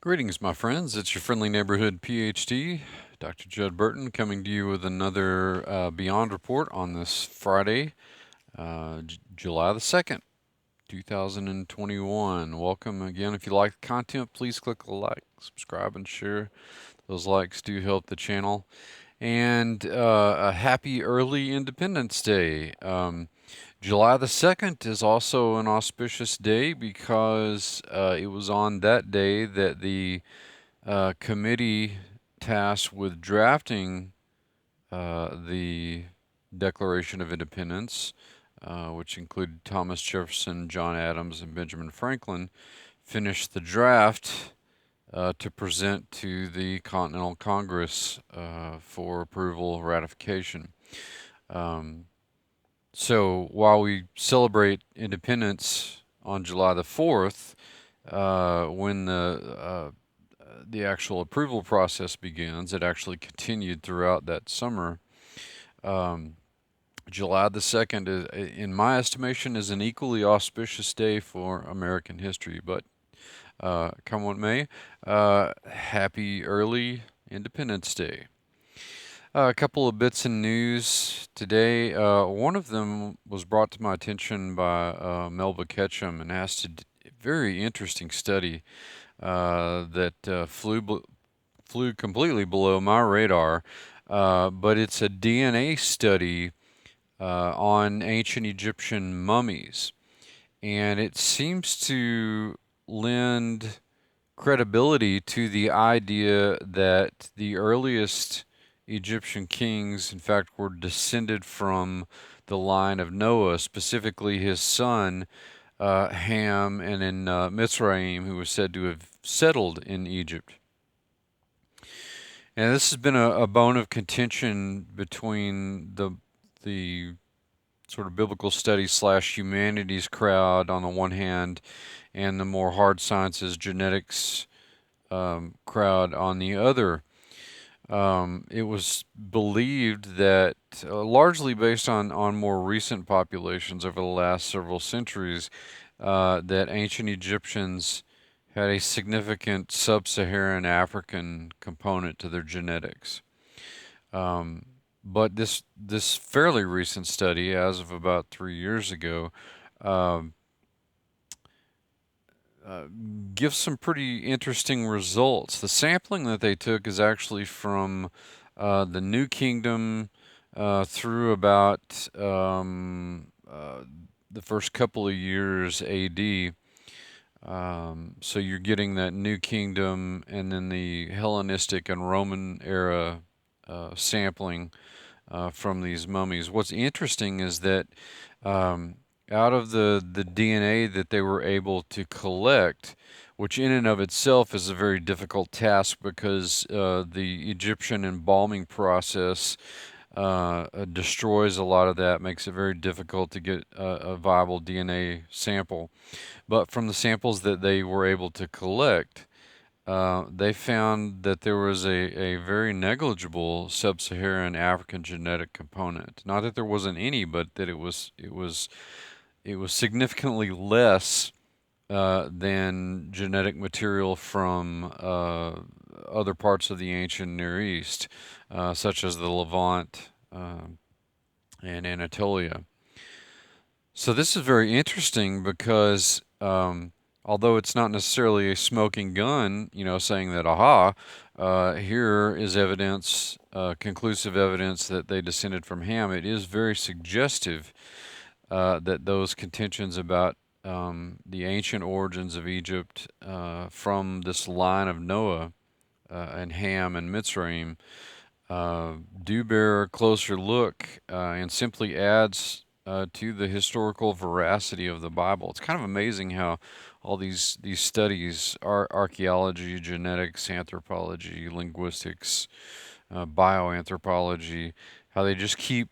Greetings, my friends. It's your friendly neighborhood PhD, Dr. Judd Burton, coming to you with another Beyond report on this Friday, July the 2nd, 2021. Welcome again. If you like the content, please click the like, subscribe, and share. Those likes do help the channel. And a happy early Independence Day. July the 2nd is also an auspicious day because it was on that day that the committee tasked with drafting the Declaration of Independence, which included Thomas Jefferson, John Adams, and Benjamin Franklin, finished the draft to present to the Continental Congress for approval ratification. So while we celebrate independence on July the 4th, when the actual approval process begins, it actually continued throughout that summer. July the 2nd, in my estimation, is an equally auspicious day for American history, but come what may, happy early Independence Day. A couple of bits of news today. One of them was brought to my attention by Melba Ketchum and has to very interesting study that flew completely below my radar, but it's a DNA study on ancient Egyptian mummies, and it seems to lend credibility to the idea that the earliest Egyptian kings, in fact, were descended from the line of Noah, specifically his son Ham, and in Mitzrayim, who was said to have settled in Egypt. And this has been a bone of contention between the sort of biblical studies slash humanities crowd on the one hand, and the more hard sciences genetics crowd on the other. It was believed that, largely based on more recent populations over the last several centuries, that ancient Egyptians had a significant sub-Saharan African component to their genetics. But this fairly recent study, as of about 3 years ago, um, gives some pretty interesting results. The sampling that they took is actually from the New Kingdom through about the first couple of years AD. So you're getting that New Kingdom and then the Hellenistic and Roman era sampling from these mummies. What's interesting is that out of the DNA that they were able to collect, which in and of itself is a very difficult task because the Egyptian embalming process destroys a lot of that, makes it very difficult to get a viable DNA sample. But from the samples that they were able to collect, they found that there was a very negligible sub-Saharan African genetic component. Not that there wasn't any, but that it was significantly less than genetic material from other parts of the ancient Near East, such as the Levant and Anatolia. So this is very interesting because although it's not necessarily a smoking gun, saying that, aha, here is evidence, conclusive evidence that they descended from Ham, it is very suggestive that those contentions about the ancient origins of Egypt from this line of Noah and Ham and Mitzrayim do bear a closer look and simply adds to the historical veracity of the Bible. It's kind of amazing how all these studies, archaeology, genetics, anthropology, linguistics, bioanthropology, how they just keep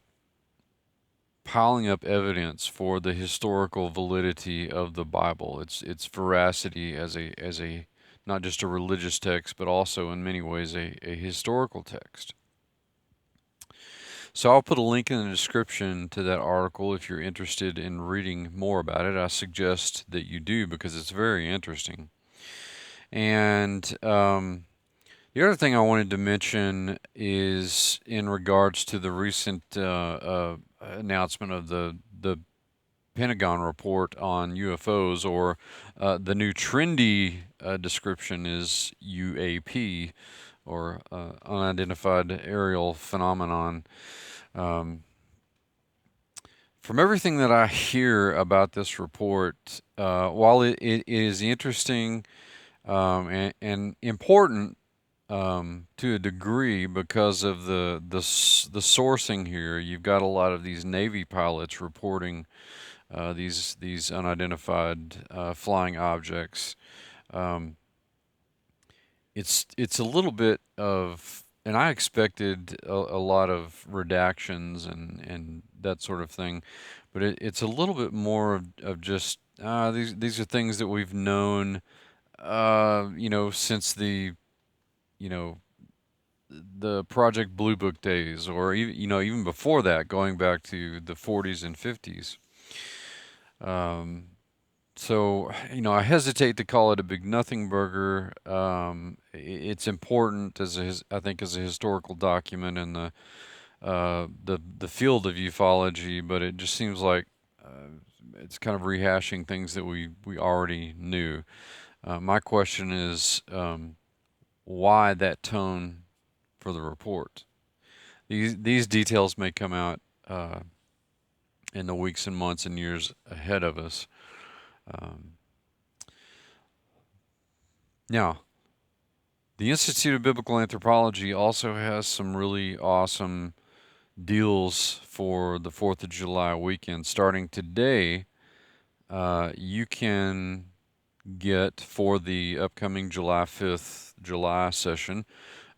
piling up evidence for the historical validity of the Bible, its veracity as a not just a religious text, but also in many ways a historical text. So I'll put a link in the description to that article if you're interested in reading more about it. I suggest that you do because it's very interesting. And the other thing I wanted to mention is in regards to the recent announcement of the Pentagon report on UFOs, or the new trendy description is UAP, or unidentified aerial phenomenon. Um, from everything that I hear about this report, while it is interesting and important to a degree because of the sourcing here, you've got a lot of these Navy pilots reporting these unidentified flying objects. Um, it's a little bit of, and I expected a lot of redactions and that sort of thing, but it's a little bit more of just these are things that we've known, since you know the Project Blue Book days, or even before that, going back to the 40s and 50s. Um, So, I hesitate to call it a big nothing burger. It's important I think, as a historical document in the field of ufology, but it just seems like it's kind of rehashing things that we already knew. My question is, why that tone for the report? These details may come out in the weeks and months and years ahead of us. Um, Now, the Institute of Biblical Anthropology also has some really awesome deals for the 4th of July weekend. Starting today, you can get, for the upcoming July 5th July session,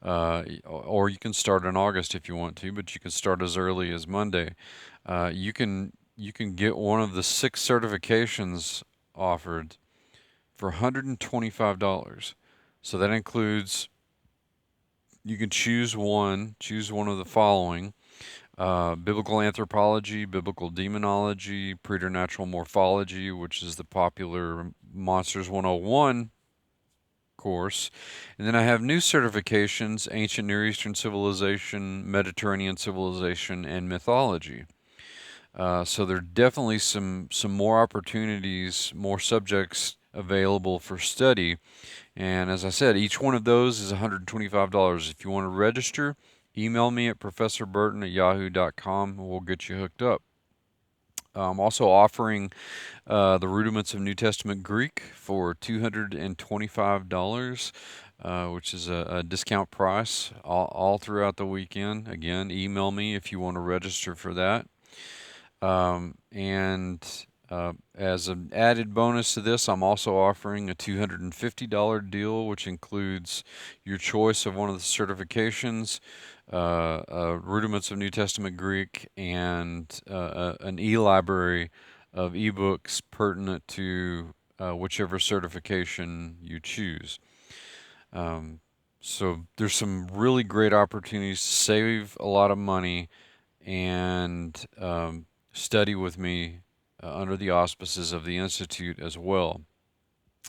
or you can start in August if you want to, but you can start as early as Monday. You can get one of the 6 certifications offered for $125. So that includes, you can choose one of the following: biblical anthropology, biblical demonology, preternatural morphology, which is the popular Monsters 101 course. And then I have new certifications: ancient Near Eastern civilization, Mediterranean civilization, and mythology. So there are definitely some more opportunities, more subjects available for study. And as I said, each one of those is $125. If you want to register, email me at professorburton@yahoo.com and we'll get you hooked up. I'm also offering the Rudiments of New Testament Greek for $225, which is a discount price all throughout the weekend. Again, email me if you want to register for that. And as an added bonus to this, I'm also offering a $250 deal, which includes your choice of one of the certifications, Rudiments of New Testament Greek, and an e-library of ebooks pertinent to whichever certification you choose. So there's some really great opportunities to save a lot of money and study with me under the auspices of the Institute as well.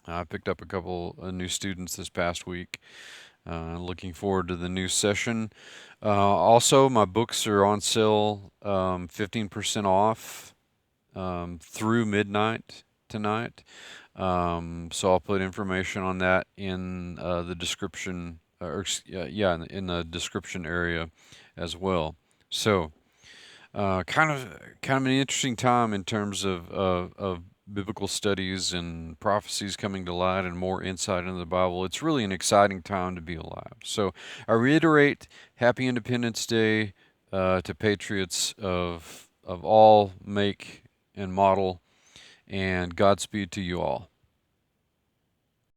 I picked up a couple of new students this past week. Looking forward to the new session. Also, my books are on sale, 15% off through midnight tonight. So I'll put information on that in the description, in the description area as well. So, kind of an interesting time in terms of biblical studies and prophecies coming to light and more insight into the Bible. It's really an exciting time to be alive. So I reiterate, Happy Independence Day to patriots of all make and model, and Godspeed to you all.